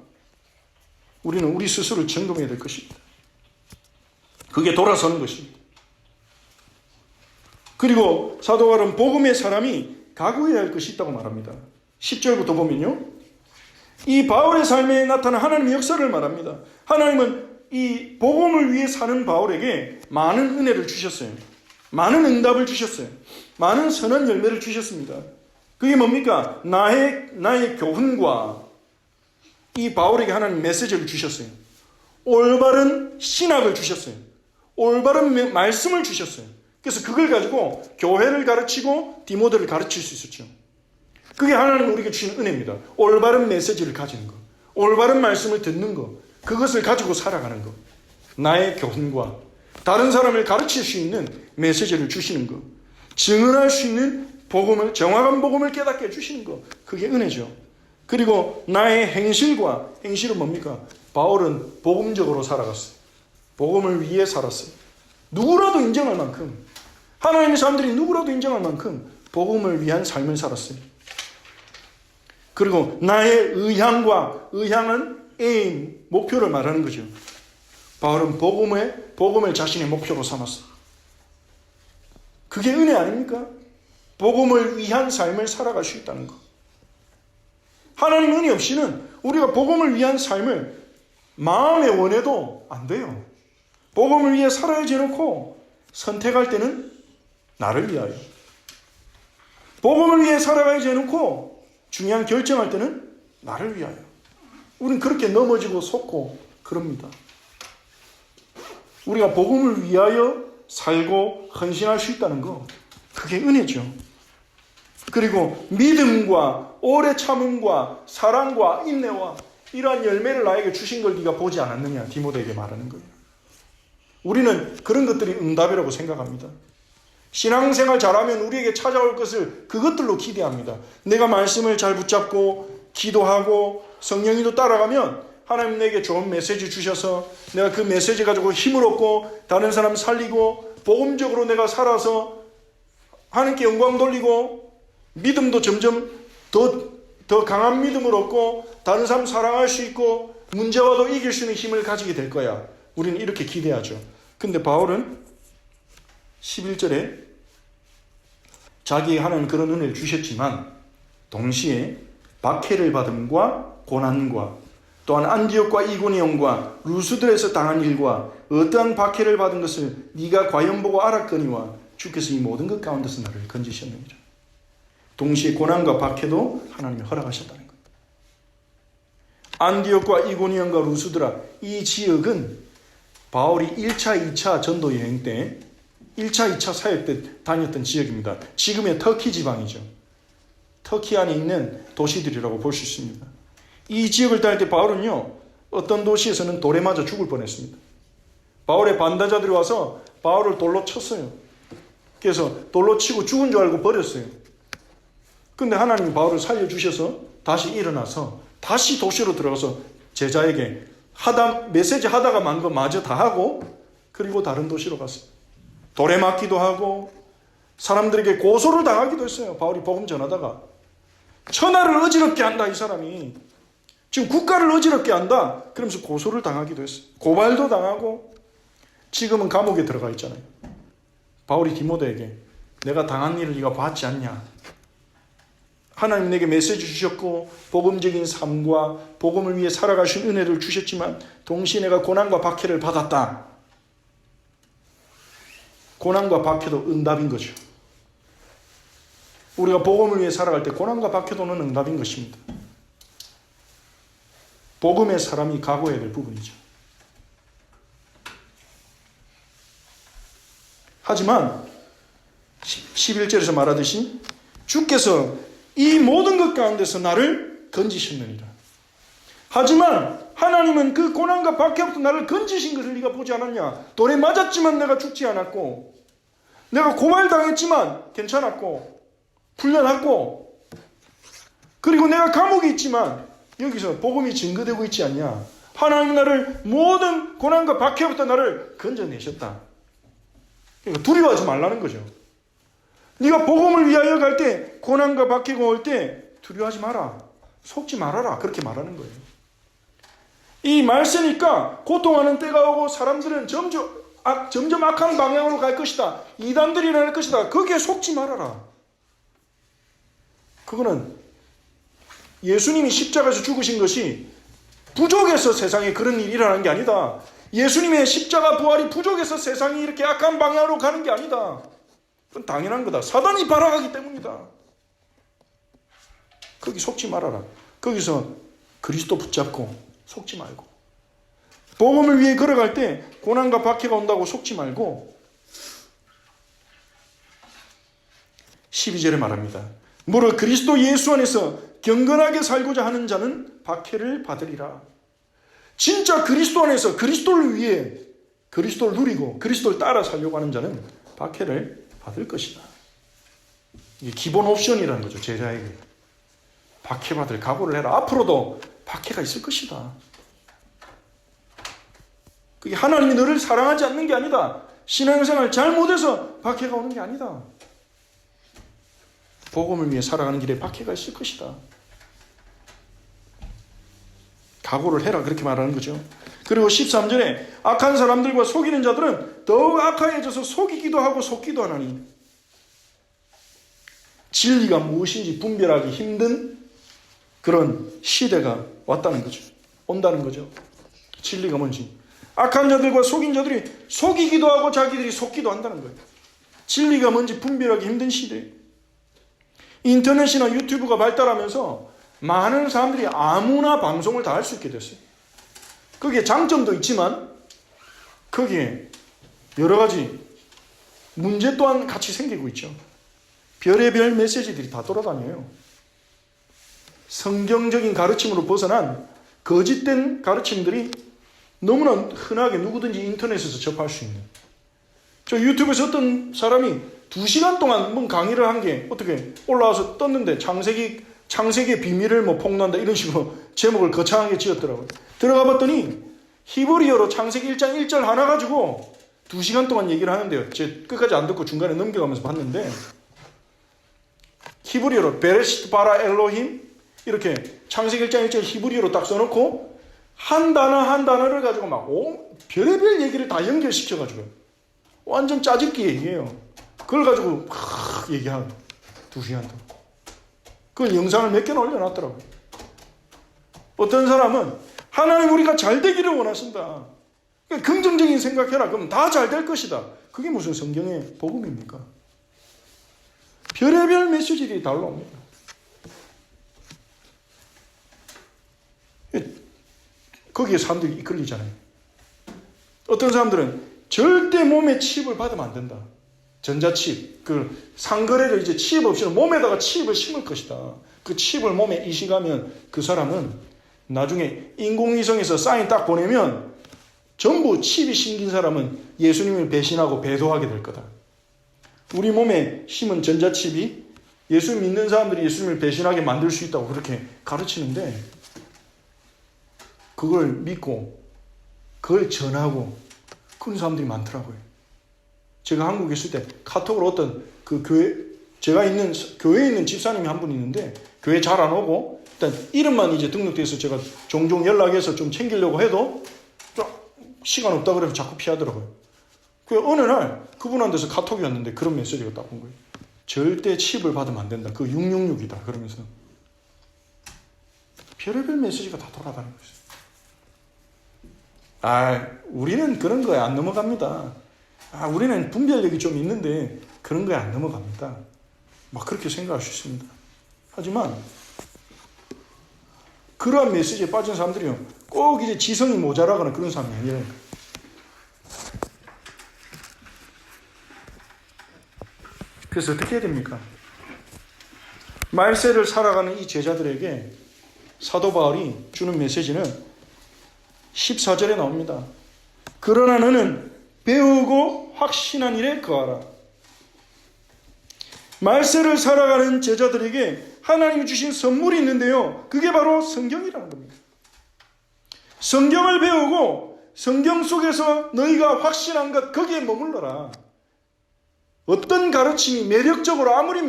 우리는 우리 스스로를 점검해야 될 것입니다. 그게 돌아서는 것입니다. 그리고 사도 바울은 복음의 사람이 각오해야 할 것이 있다고 말합니다. 10절부터 보면요, 이 바울의 삶에 나타난 하나님의 역사를 말합니다. 하나님은 이 복음을 위해 사는 바울에게 많은 은혜를 주셨어요. 많은 응답을 주셨어요. 많은 선한 열매를 주셨습니다. 그게 뭡니까? 나의 교훈과 이 바울에게 하나님 메시지를 주셨어요. 올바른 신학을 주셨어요. 올바른 말씀을 주셨어요. 그래서 그걸 가지고 교회를 가르치고 디모데를 가르칠 수 있었죠. 그게 하나님 우리에게 주신 은혜입니다. 올바른 메시지를 가지는 것, 올바른 말씀을 듣는 것, 그것을 가지고 살아가는 것, 나의 교훈과 다른 사람을 가르칠 수 있는 메시지를 주시는 것, 증언할 수 있는 복음을, 정확한 복음을 깨닫게 해주시는 것, 그게 은혜죠. 그리고 나의 행실과, 행실은 뭡니까? 바울은 복음적으로 살아갔어요. 복음을 위해 살았어요. 누구라도 인정할 만큼, 하나님의 사람들이 누구라도 인정할 만큼 복음을 위한 삶을 살았어요. 그리고 나의 의향과, 의향은 에임, 목표를 말하는 거죠. 바울은 복음을 자신의 목표로 삼았어요. 그게 은혜 아닙니까? 복음을 위한 삶을 살아갈 수 있다는 것. 하나님 은혜 없이는 우리가 복음을 위한 삶을 마음에 원해도 안 돼요. 복음을 위해 살아야지 놓고 선택할 때는 나를 위하여, 복음을 위해 살아가야지 해놓고 중요한 결정할 때는 나를 위하여. 우린 그렇게 넘어지고 속고 그럽니다. 우리가 복음을 위하여 살고 헌신할 수 있다는 거, 그게 은혜죠. 그리고 믿음과 오래 참음과 사랑과 인내와 이러한 열매를 나에게 주신 걸 네가 보지 않았느냐, 디모데에게 말하는 거예요. 우리는 그런 것들이 응답이라고 생각합니다. 신앙생활 잘하면 우리에게 찾아올 것을 그것들로 기대합니다. 내가 말씀을 잘 붙잡고 기도하고 성령님도 따라가면 하나님 내게 좋은 메시지 주셔서 내가 그 메시지 가지고 힘을 얻고 다른 사람 살리고 복음적으로 내가 살아서 하나님께 영광 돌리고 믿음도 점점 더 강한 믿음을 얻고 다른 사람 사랑할 수 있고 문제 와도 이길 수 있는 힘을 가지게 될 거야. 우리는 이렇게 기대하죠. 근데 바울은 11절에 자기의 하나님 그런 은혜를 주셨지만 동시에 박해를 받음과 고난과 또한 안디옥과 이고니온과 루스들에서 당한 일과 어떠한 박해를 받은 것을 네가 과연 보고 알았거니와 주께서 이 모든 것 가운데서 나를 건지셨느니라. 동시에 고난과 박해도 하나님이 허락하셨다는 거예요. 안디옥과 이고니온과 루스드라, 이 지역은 바울이 1차, 2차 전도 여행 때 1차, 2차 사역 때 다녔던 지역입니다. 지금의 터키 지방이죠. 터키 안에 있는 도시들이라고 볼 수 있습니다. 이 지역을 다닐 때 바울은요, 어떤 도시에서는 돌에 맞아 죽을 뻔했습니다. 바울의 반대자들이 와서 바울을 돌로 쳤어요. 그래서 돌로 치고 죽은 줄 알고 버렸어요. 근데 하나님이 바울을 살려주셔서 다시 일어나서 다시 도시로 들어가서 제자에게 메시지 하다가 만 거 마저 다 하고 그리고 다른 도시로 갔어요. 돌에 맞기도 하고 사람들에게 고소를 당하기도 했어요. 바울이 복음 전하다가 천하를 어지럽게 한다 이 사람이, 지금 국가를 어지럽게 한다 그러면서 고소를 당하기도 했어요. 고발도 당하고 지금은 감옥에 들어가 있잖아요. 바울이 디모데에게 내가 당한 일을 네가 봤지 않냐, 하나님 내게 메시지 주셨고 복음적인 삶과 복음을 위해 살아갈 수 있는 은혜를 주셨지만 동시에 내가 고난과 박해를 받았다. 고난과 박해도 응답인 거죠. 우리가 복음을 위해 살아갈 때 고난과 박해도는 응답인 것입니다. 복음의 사람이 각오해야 될 부분이죠. 하지만 11절에서 말하듯이 주께서 이 모든 것 가운데서 나를 건지셨느니라. 하지만 하나님은 그 고난과 박해부터 나를 건지신 것을 네가 보지 않았냐. 돌에 맞았지만 내가 죽지 않았고 내가 고발당했지만 괜찮았고 풀려났고 그리고 내가 감옥에 있지만 여기서 복음이 증거되고 있지 않냐. 하나님 나를 모든 고난과 박해부터 나를 건져내셨다. 그러니까 두려워하지 말라는 거죠. 네가 복음을 위하여 갈 때, 고난과 박해가 올 때 두려워하지 마라. 속지 말아라. 그렇게 말하는 거예요. 이 말세니까 고통하는 때가 오고 사람들은 점점 악한 방향으로 갈 것이다. 이단들이 일어날 것이다. 거기에 속지 말아라. 그거는 예수님이 십자가에서 죽으신 것이 부족해서 세상에 그런 일이 일어나는 게 아니다. 예수님의 십자가 부활이 부족해서 세상이 이렇게 악한 방향으로 가는 게 아니다. 그건 당연한 거다. 사단이 발악하기 때문이다. 거기 속지 말아라. 거기서 그리스도 붙잡고 속지 말고, 복음을 위해 걸어갈 때 고난과 박해가 온다고 속지 말고, 12절에 말합니다. 무릇 그리스도 예수 안에서 경건하게 살고자 하는 자는 박해를 받으리라. 진짜 그리스도 안에서 그리스도를 위해 그리스도를 누리고 그리스도를 따라 살려고 하는 자는 박해를 받을 것이다. 이게 기본 옵션이라는 거죠. 제자에게 박해받을 각오를 해라. 앞으로도 박해가 있을 것이다. 그게 하나님이 너를 사랑하지 않는 게 아니다. 신앙생활 잘못해서 박해가 오는 게 아니다. 복음을 위해 살아가는 길에 박해가 있을 것이다. 각오를 해라. 그렇게 말하는 거죠. 그리고 13절에 악한 사람들과 속이는 자들은 더욱 악하여져서 속이기도 하고 속기도 하나니 진리가 무엇인지 분별하기 힘든 그런 시대가 왔다는 거죠. 온다는 거죠. 진리가 뭔지. 악한 자들과 속인 자들이 속이기도 하고 자기들이 속기도 한다는 거예요. 진리가 뭔지 분별하기 힘든 시대. 인터넷이나 유튜브가 발달하면서 많은 사람들이 아무나 방송을 다 할 수 있게 됐어요. 거기에 장점도 있지만 거기에 여러 가지 문제 또한 같이 생기고 있죠. 별의별 메시지들이 다 돌아다녀요. 성경적인 가르침으로 벗어난 거짓된 가르침들이 너무나 흔하게 누구든지 인터넷에서 접할 수 있는. 저 유튜브에서 어떤 사람이 2시간 동안 뭔 강의를 한 게 어떻게 올라와서 떴는데 창세기의 비밀을 뭐 폭로한다 이런 식으로 제목을 거창하게 지었더라고요. 들어가 봤더니 히브리어로 창세기 1장 1절 하나 가지고 2시간 동안 얘기를 하는데요. 제가 끝까지 안 듣고 중간에 넘겨가면서 봤는데 히브리어로 베레시트 바라 엘로힘 이렇게 창세기 1장 1절 히브리어로 딱 써놓고 한 단어 한 단어를 가지고 막 별의별 얘기를 다 연결시켜가지고 완전 짜집기 얘기예요. 그걸 가지고 얘기하는 2시간 동안. 그걸 영상을 몇 개나 올려놨더라고요. 어떤 사람은 하나님 우리가 잘 되기를 원하신다. 그러니까 긍정적인 생각해라. 그럼 다 잘 될 것이다. 그게 무슨 성경의 복음입니까? 별의별 메시지들이 다 올라옵니다. 거기에 사람들이 이끌리잖아요. 어떤 사람들은 절대 몸에 칩을 받으면 안 된다. 전자칩, 그 상거래를 이제 칩 없이는 몸에다가 칩을 심을 것이다. 그 칩을 몸에 이식하면 그 사람은 나중에 인공위성에서 사인 딱 보내면 전부 칩이 심긴 사람은 예수님을 배신하고 배도하게 될 거다. 우리 몸에 심은 전자칩이 예수 믿는 사람들이 예수님을 배신하게 만들 수 있다고 그렇게 가르치는데 그걸 믿고 그걸 전하고 그런 사람들이 많더라고요. 제가 한국에 있을 때 카톡으로 어떤 그 교회, 제가 있는 교회에 있는 집사님이 한 분 있는데 교회 잘 안 오고 일단 이름만 이제 등록돼서 제가 종종 연락해서 좀 챙기려고 해도 시간 없다 그래서 자꾸 피하더라고요. 그 어느 날 그분한테서 카톡이 왔는데 그런 메시지가 딱 온 거예요. 절대 칩을 받으면 안 된다. 그 666이다. 그러면서 별의별 메시지가 다 돌아다니고 있어요. 우리는 그런 거에 안 넘어갑니다. 우리는 분별력이 좀 있는데 그런 거에 안 넘어갑니다. 막 그렇게 생각할 수 있습니다. 하지만 그러한 메시지에 빠진 사람들이요, 꼭 이제 지성이 모자라거나 그런 사람이 아니에요. 그래서 어떻게 해야 됩니까? 말세를 살아가는 이 제자들에게 사도 바울이 주는 메시지는 14절에 나옵니다. 그러나 너는 배우고 확신한 일에 거하라. 말세를 살아가는 제자들에게 하나님이 주신 선물이 있는데요. 그게 바로 성경이라는 겁니다. 성경을 배우고 성경 속에서 너희가 확신한 것 거기에 머물러라. 어떤 가르침이 매력적으로 아무리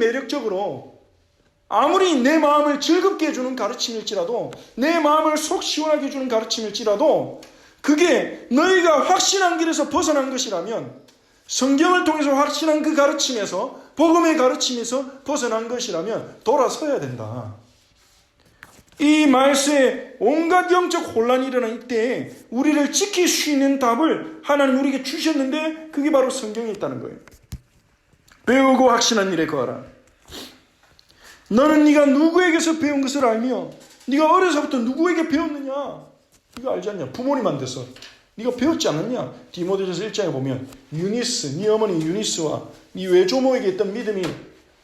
내 마음을 즐겁게 해주는 가르침일지라도 내 마음을 속 시원하게 해주는 가르침일지라도 그게 너희가 확신한 길에서 벗어난 것이라면 성경을 통해서 확신한 그 가르침에서 복음의 가르침에서 벗어난 것이라면 돌아서야 된다. 이 말세에 온갖 영적 혼란이 일어난 이때에 우리를 지킬 수 있는 답을 하나님 우리에게 주셨는데 그게 바로 성경에 있다는 거예요. 배우고 확신한 일에 거하라. 너는 네가 누구에게서 배운 것을 알며 네가 어려서부터 누구에게 배웠느냐? 네가 알지 않냐? 부모님한테서 네가 배웠지 않았냐? 디모데전서 1장에 보면 유니스, 네 어머니 유니스와 네 외조모에게 있던 믿음이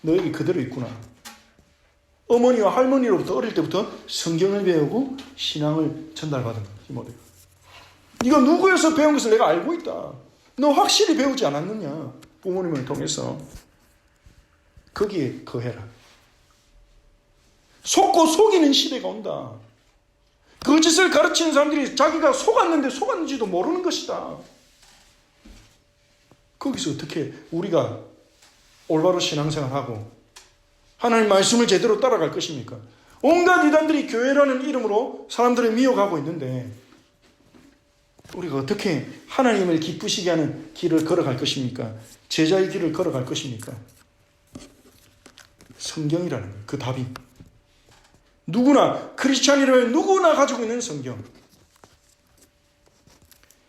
너에게 그대로 있구나. 어머니와 할머니로부터 어릴 때부터 성경을 배우고 신앙을 전달받은 거야, 디모데가. 네가 누구에서 배운 것을 내가 알고 있다. 너 확실히 배우지 않았느냐? 부모님을 통해서. 거기에 거해라. 속고 속이는 시대가 온다. 거짓을 가르치는 사람들이 자기가 속았는데 속았는지도 모르는 것이다. 거기서 어떻게 우리가 올바로 신앙생활하고 하나님 말씀을 제대로 따라갈 것입니까? 온갖 이단들이 교회라는 이름으로 사람들을 미혹하고 있는데 우리가 어떻게 하나님을 기쁘시게 하는 길을 걸어갈 것입니까? 제자의 길을 걸어갈 것입니까? 성경이라는 거예요. 그 답이. 누구나 크리스찬이라면 누구나 가지고 있는 성경.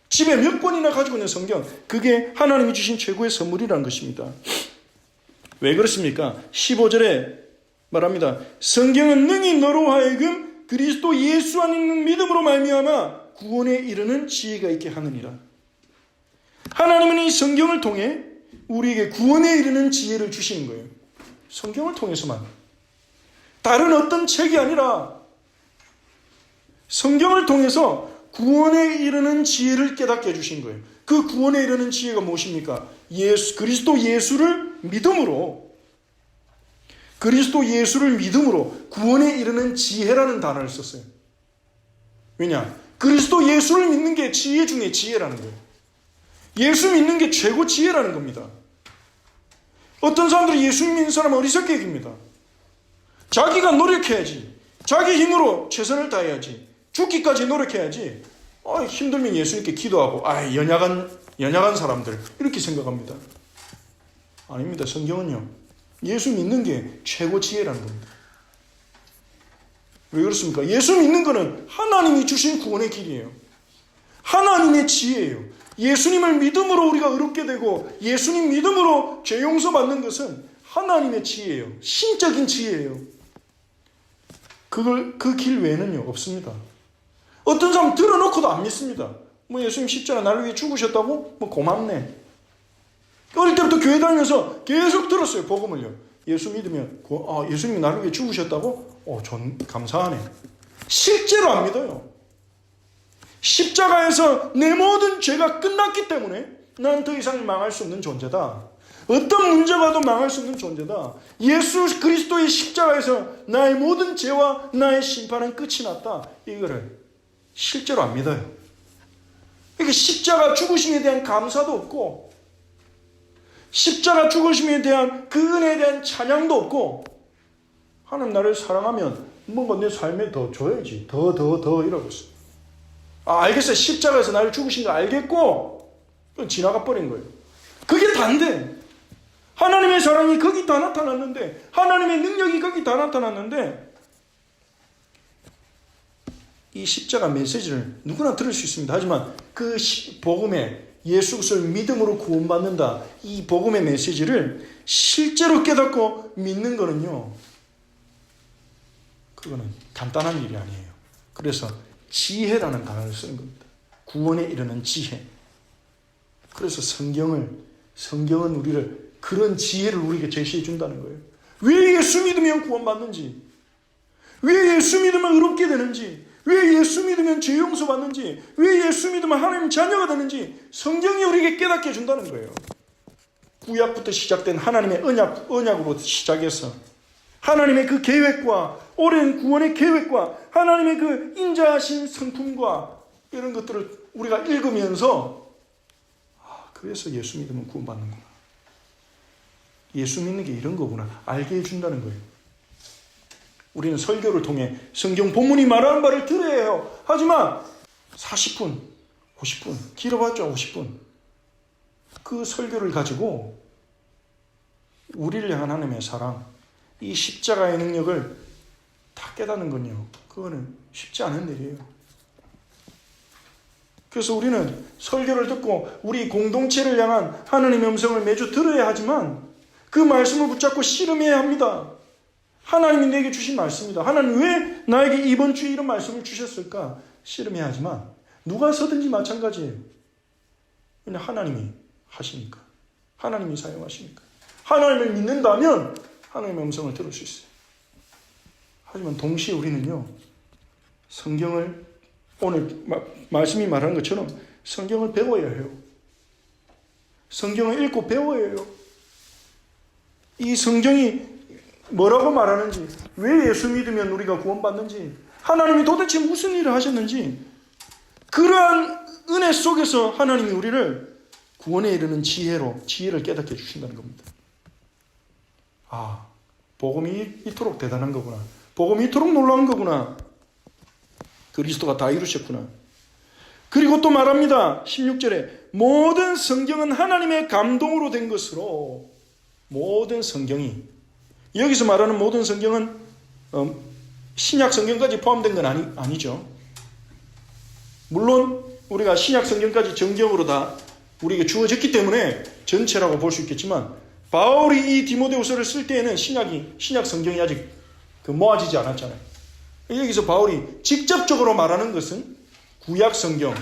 집에 몇 권이나 가지고 있는 성경. 그게 하나님이 주신 최고의 선물이라는 것입니다. 왜 그렇습니까? 15절에 말합니다. 성경은 능히 너로 하여금 그리스도 예수 안에 있는 믿음으로 말미암아 구원에 이르는 지혜가 있게 하느니라. 하나님은 이 성경을 통해 우리에게 구원에 이르는 지혜를 주시는 거예요. 성경을 통해서만. 다른 어떤 책이 아니라 성경을 통해서 구원에 이르는 지혜를 깨닫게 해주신 거예요. 그 구원에 이르는 지혜가 무엇입니까? 그리스도 예수를 믿음으로 구원에 이르는 지혜라는 단어를 썼어요. 왜냐? 그리스도 예수를 믿는 게 지혜 중에 지혜라는 거예요. 예수 믿는 게 최고 지혜라는 겁니다. 어떤 사람들이 예수 믿는 사람은 어리석게 여깁니다. 자기가 노력해야지. 자기 힘으로 최선을 다해야지. 죽기까지 노력해야지. 힘들면 예수님께 기도하고 연약한 사람들 이렇게 생각합니다. 아닙니다. 성경은요. 예수 믿는 게 최고 지혜라는 겁니다. 왜 그렇습니까? 예수 믿는 거는 하나님이 주신 구원의 길이에요. 하나님의 지혜예요. 예수님을 믿음으로 우리가 의롭게 되고 예수님 믿음으로 죄 용서받는 것은 하나님의 지혜예요. 신적인 지혜예요. 그 길 외에는요 없습니다. 어떤 사람 들어놓고도 안 믿습니다. 예수님 십자가 나를 위해 죽으셨다고? 고맙네. 어릴 때부터 교회 다니면서 계속 들었어요. 복음을요. 예수 믿으면 예수님이 나를 위해 죽으셨다고? 전 감사하네. 실제로 안 믿어요. 십자가에서 내 모든 죄가 끝났기 때문에 난 더 이상 망할 수 없는 존재다. 어떤 문제가 와도 망할 수 없는 존재다. 예수 그리스도의 십자가에서 나의 모든 죄와 나의 심판은 끝이 났다. 이거를 실제로 안 믿어요. 그러니까 십자가 죽으심에 대한 감사도 없고 십자가 죽으심에 대한 그 은혜에 대한 찬양도 없고 하나님 나를 사랑하면 뭔가 내 삶에 더 줘야지. 더 이러고 있어요. 알겠어요. 십자가에서 나를 죽으신 거 알겠고 지나가 버린 거예요. 그게 다인데 하나님의 사랑이 거기 다 나타났는데 하나님의 능력이 거기 다 나타났는데 이 십자가 메시지를 누구나 들을 수 있습니다. 하지만 그 복음에 예수 그리스도를 믿음으로 구원받는다. 이 복음의 메시지를 실제로 깨닫고 믿는 거는요. 그거는 간단한 일이 아니에요. 그래서 지혜라는 단어를 쓰는 겁니다. 구원에 이르는 지혜. 그래서 성경은 우리를 그런 지혜를 우리에게 제시해 준다는 거예요. 왜 예수 믿으면 구원받는지, 왜 예수 믿으면 의롭게 되는지, 왜 예수 믿으면 죄 용서받는지, 왜 예수 믿으면 하나님 자녀가 되는지 성경이 우리에게 깨닫게 해준다는 거예요. 구약부터 시작된 하나님의 언약으로부터 시작해서 하나님의 그 계획과 오랜 구원의 계획과 하나님의 그 인자하신 성품과 이런 것들을 우리가 읽으면서 그래서 예수 믿으면 구원받는구나. 예수 믿는 게 이런 거구나. 알게 해준다는 거예요. 우리는 설교를 통해 성경 본문이 말하는 바를 들어야 해요. 하지만 40분, 50분, 길어봤자 50분 그 설교를 가지고 우리를 향한 하나님의 사랑, 이 십자가의 능력을 다 깨닫는 건요, 그거는 쉽지 않은 일이에요. 그래서 우리는 설교를 듣고 우리 공동체를 향한 하나님의 음성을 매주 들어야 하지만 그 말씀을 붙잡고 씨름해야 합니다. 하나님이 내게 주신 말씀입니다. 하나님 왜 나에게 이번 주에 이런 말씀을 주셨을까? 씨름해야 하지만 누가 서든지 마찬가지예요. 그냥 하나님이 하시니까. 하나님이 사용하시니까. 하나님을 믿는다면 하나님의 음성을 들을 수 있어요. 하지만 동시에 우리는요, 성경을 오늘 말씀이 말하는 것처럼 성경을 배워야 해요. 성경을 읽고 배워야 해요. 이 성경이 뭐라고 말하는지, 왜 예수 믿으면 우리가 구원받는지, 하나님이 도대체 무슨 일을 하셨는지, 그러한 은혜 속에서 하나님이 우리를 구원에 이르는 지혜를 깨닫게 해주신다는 겁니다. 복음이 이토록 대단한 거구나. 복음이 이토록 놀라운 거구나. 그리스도가 다 이루셨구나. 그리고 또 말합니다. 16절에 모든 성경은 하나님의 감동으로 된 것으로, 모든 성경이, 여기서 말하는 모든 성경은 신약 성경까지 포함된 건 아니죠. 물론 우리가 신약 성경까지 정경으로 다 우리에게 주어졌기 때문에 전체라고 볼 수 있겠지만, 바울이 이 디모데후서를 쓸 때에는 신약 성경이 아직 모아지지 않았잖아요. 여기서 바울이 직접적으로 말하는 것은 구약 성경을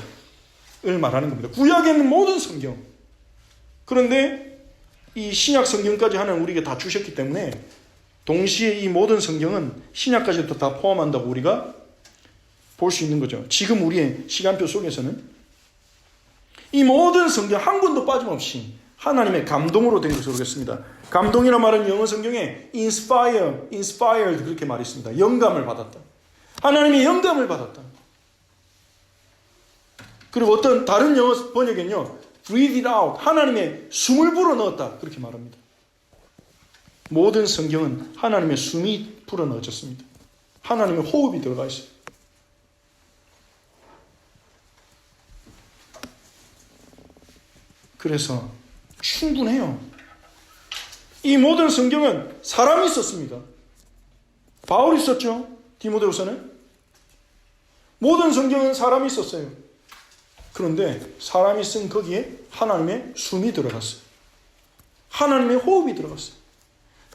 말하는 겁니다. 구약에 있는 모든 성경. 그런데 이 신약 성경까지 하나님 우리에게 다 주셨기 때문에 동시에 이 모든 성경은 신약까지도 다 포함한다고 우리가 볼 수 있는 거죠. 지금 우리의 시간표 속에서는 이 모든 성경 한 권도 빠짐없이 하나님의 감동으로 된 것으로 그랬습니다. 감동이라 말은 영어 성경에 inspired 그렇게 말했습니다. 영감을 받았다. 하나님의 영감을 받았다. 그리고 어떤 다른 영어 번역에는요, breathe it out, 하나님의 숨을 불어넣었다 그렇게 말합니다. 모든 성경은 하나님의 숨이 불어넣어졌습니다. 하나님의 호흡이 들어가 있어요. 그래서 충분해요. 이 모든 성경은 사람이 썼습니다. 바울이 썼죠. 디모데후서는. 모든 성경은 사람이 썼어요. 그런데 사람이 쓴 거기에 하나님의 숨이 들어갔어요. 하나님의 호흡이 들어갔어요.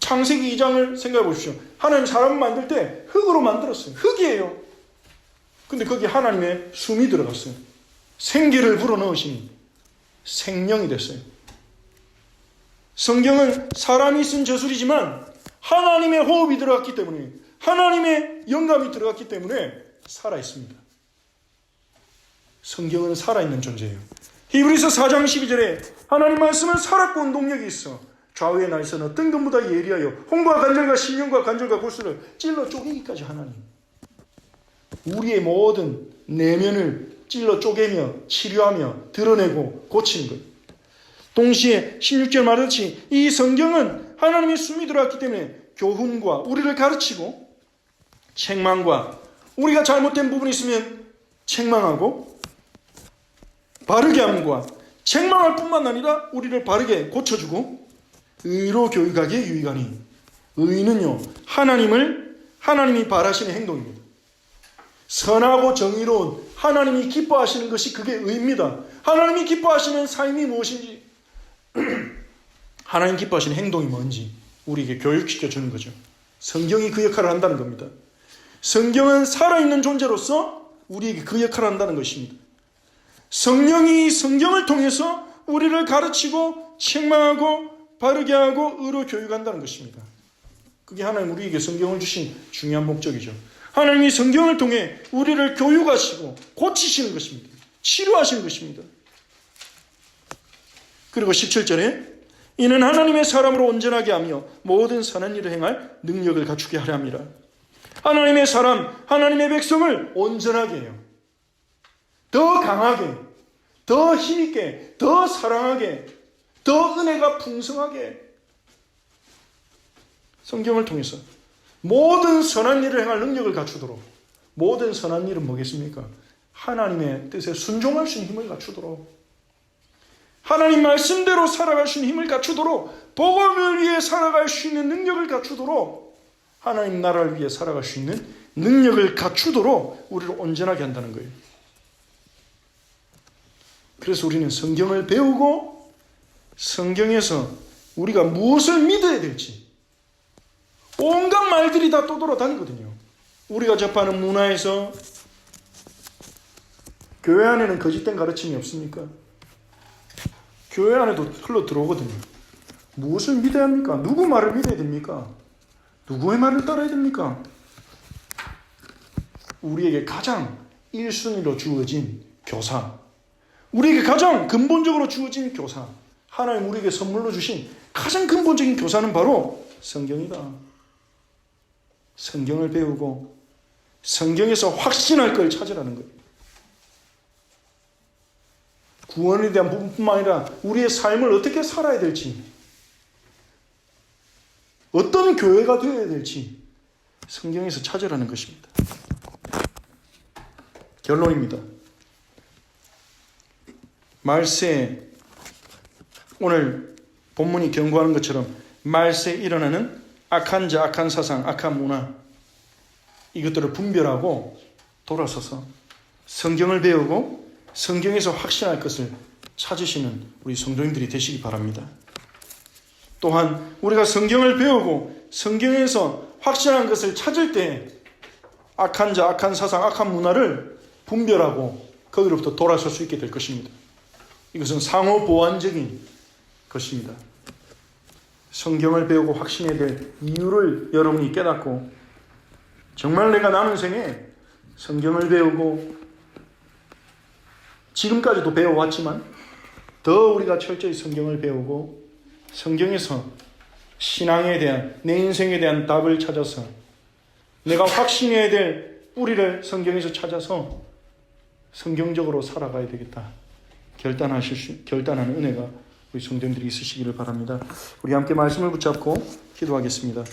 창세기 2장을 생각해 보십시오. 하나님 사람을 만들 때 흙으로 만들었어요. 흙이에요. 근데 거기에 하나님의 숨이 들어갔어요. 생기를 불어넣으시니 생명이 됐어요. 성경은 사람이 쓴 저술이지만 하나님의 호흡이 들어갔기 때문에, 하나님의 영감이 들어갔기 때문에 살아있습니다. 성경은 살아있는 존재예요. 히브리서 4장 12절에 하나님 말씀은 살았고 운동력이 있어 좌우의 날선 어떤 것보다 예리하여 홍과 간절과 심령과 간절과 골수를 찔러 쪼개기까지 하나님. 우리의 모든 내면을 찔러 쪼개며 치료하며 드러내고 고치는 것. 동시에 16절 말했듯이 이 성경은 하나님의 숨이 들어왔기 때문에 교훈과 우리를 가르치고 책망과 우리가 잘못된 부분이 있으면 책망하고 바르게 함과 책망할 뿐만 아니라 우리를 바르게 고쳐주고 의로 교육하기에 유익하니, 의는요 하나님이 바라시는 행동입니다. 선하고 정의로운 하나님이 기뻐하시는 것이 그게 의입니다. 하나님이 기뻐하시는 삶이 무엇인지, 하나님 기뻐하시는 행동이 뭔지 우리에게 교육시켜 주는 거죠. 성경이 그 역할을 한다는 겁니다. 성경은 살아있는 존재로서 우리에게 그 역할을 한다는 것입니다. 성령이 성경을 통해서 우리를 가르치고 책망하고 바르게 하고 의로 교육한다는 것입니다. 그게 하나님 우리에게 성경을 주신 중요한 목적이죠. 하나님이 성경을 통해 우리를 교육하시고 고치시는 것입니다. 치료하시는 것입니다. 그리고 17절에 이는 하나님의 사람으로 온전하게 하며 모든 선한 일을 행할 능력을 갖추게 하려 함이라. 하나님의 사람, 하나님의 백성을 온전하게 해요. 더 강하게, 더 힘있게, 더 사랑하게, 더 은혜가 풍성하게 성경을 통해서 모든 선한 일을 행할 능력을 갖추도록. 모든 선한 일은 뭐겠습니까? 하나님의 뜻에 순종할 수 있는 힘을 갖추도록, 하나님 말씀대로 살아갈 수 있는 힘을 갖추도록, 복음을 위해 살아갈 수 있는 능력을 갖추도록, 하나님 나라를 위해 살아갈 수 있는 능력을 갖추도록 우리를 온전하게 한다는 거예요. 그래서 우리는 성경을 배우고 성경에서 우리가 무엇을 믿어야 될지 온갖 말들이 다 떠돌아다니거든요. 우리가 접하는 문화에서 교회 안에는 거짓된 가르침이 없습니까? 교회 안에도 흘러 들어오거든요. 무엇을 믿어야 합니까? 누구 말을 믿어야 됩니까? 누구의 말을 따라야 됩니까? 우리에게 가장 1순위로 주어진 교사, 우리에게 가장 근본적으로 주어진 교사, 하나님 우리에게 선물로 주신 가장 근본적인 교사는 바로 성경이다. 성경을 배우고 성경에서 확신할 걸 찾으라는 거예요. 구원에 대한 부분뿐만 아니라 우리의 삶을 어떻게 살아야 될지, 어떤 교회가 되어야 될지 성경에서 찾으라는 것입니다. 결론입니다. 말세에, 오늘 본문이 경고하는 것처럼 말세에 일어나는 악한 자, 악한 사상, 악한 문화, 이것들을 분별하고 돌아서서 성경을 배우고 성경에서 확신할 것을 찾으시는 우리 성도님들이 되시기 바랍니다. 또한 우리가 성경을 배우고 성경에서 확신한 것을 찾을 때 악한 자, 악한 사상, 악한 문화를 분별하고 거기로부터 돌아설 수 있게 될 것입니다. 이것은 상호 보완적인 것입니다. 성경을 배우고 확신해야 될 이유를 여러분이 깨닫고 정말 내가 남은 생에 성경을 배우고 지금까지도 배워왔지만 더 우리가 철저히 성경을 배우고 성경에서 신앙에 대한, 내 인생에 대한 답을 찾아서 내가 확신해야 될 뿌리를 성경에서 찾아서 성경적으로 살아가야 되겠다 결단하는 은혜가 우리 성도님들이 있으시기를 바랍니다. 우리 함께 말씀을 붙잡고 기도하겠습니다.